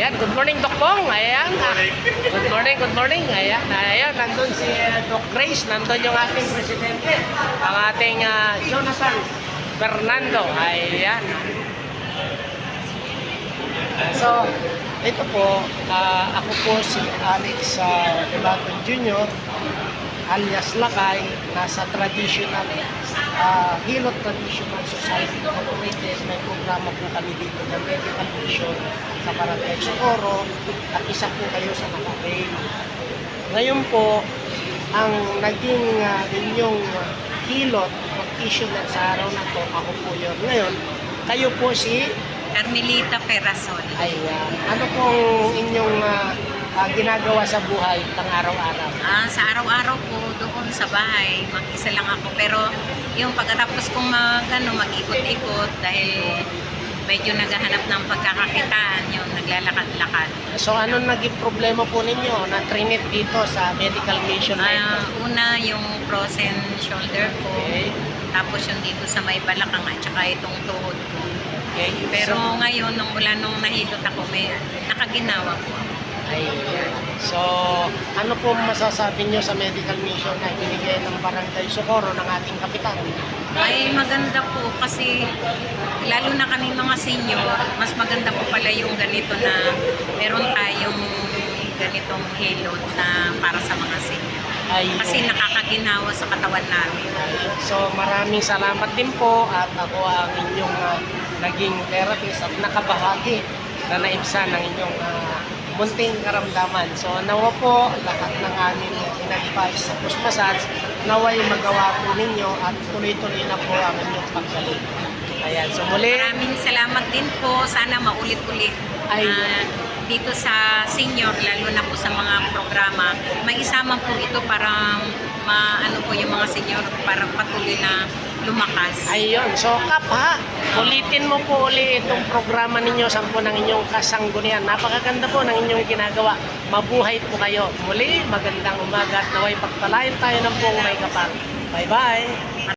Ayan, good morning, Doc Pong. Ayan. Good morning, good morning. Ayan, ayan, nandun si Doc Grace. Nandun yung ating presidente. Ang ating Jonathan Fernando. Ayan. So, ito po, ako po si Alex Delaton Jr. alias Lakay, nasa traditional Hilot Traditional Society Incorporated. May programa po kami dito ng medical mission sa Barangay Socorro at isa po kayo sa naka-avail. Ngayon po, ang naging inyong hilot mag-issue na sa araw na to, ako po yun. Ngayon, kayo po si Carmelita Ferrazon. Ayan. Ano pong inyong ginagawa sa buhay ng araw-araw? Sa araw-araw po doon sa bahay, mag-isa lang ako. Pero yung pagkatapos kong mag-ikot-ikot dahil medyo naghahanap ng pagkakakitaan, yung naglalakad-lakad. So ano naging problema po ninyo na trinit dito sa medical mission na ito? Una yung frozen shoulder ko, Okay. tapos yung dito sa may balakang at saka itong tuhod ko. Okay. Pero So, ngayon, mula nung nahilot ako, may nakaginawa ko. ayan. So, ano po masasabi nyo sa medical mission na binigay ng Barangay Socorro ng ating kapitan? Ay maganda po kasi lalo na kami mga senior, mas maganda po pala yung ganito na meron tayong ganitong hilot na para sa mga senior. Ayun. Kasi nakakaginawa sa katawan namin. So maraming salamat din po at ako ang inyong naging therapist at nakabahagi na naibsan ng inyong munting karamdaman. So nawa po lahat ng aming in-advise sa push massage, naway magawa po ninyo at tuloy-tuloy na po ang inyong paggaling. Ayan, so muli. Maraming salamat din po. Sana maulit-ulit. Ay. Dito sa senior, lalo na po sa mga programa, may isama po ito para maano po yung mga senior para patuloy na lumakas. Ayun, so Kap ha, ulitin mo po ulit itong programa ninyo sa po ng inyong kasanggunian. Napakaganda po ng inyong ginagawa. Mabuhay po kayo. Muli, magandang umaga at naway pagpalain tayo ng buong may kapal. Bye-bye!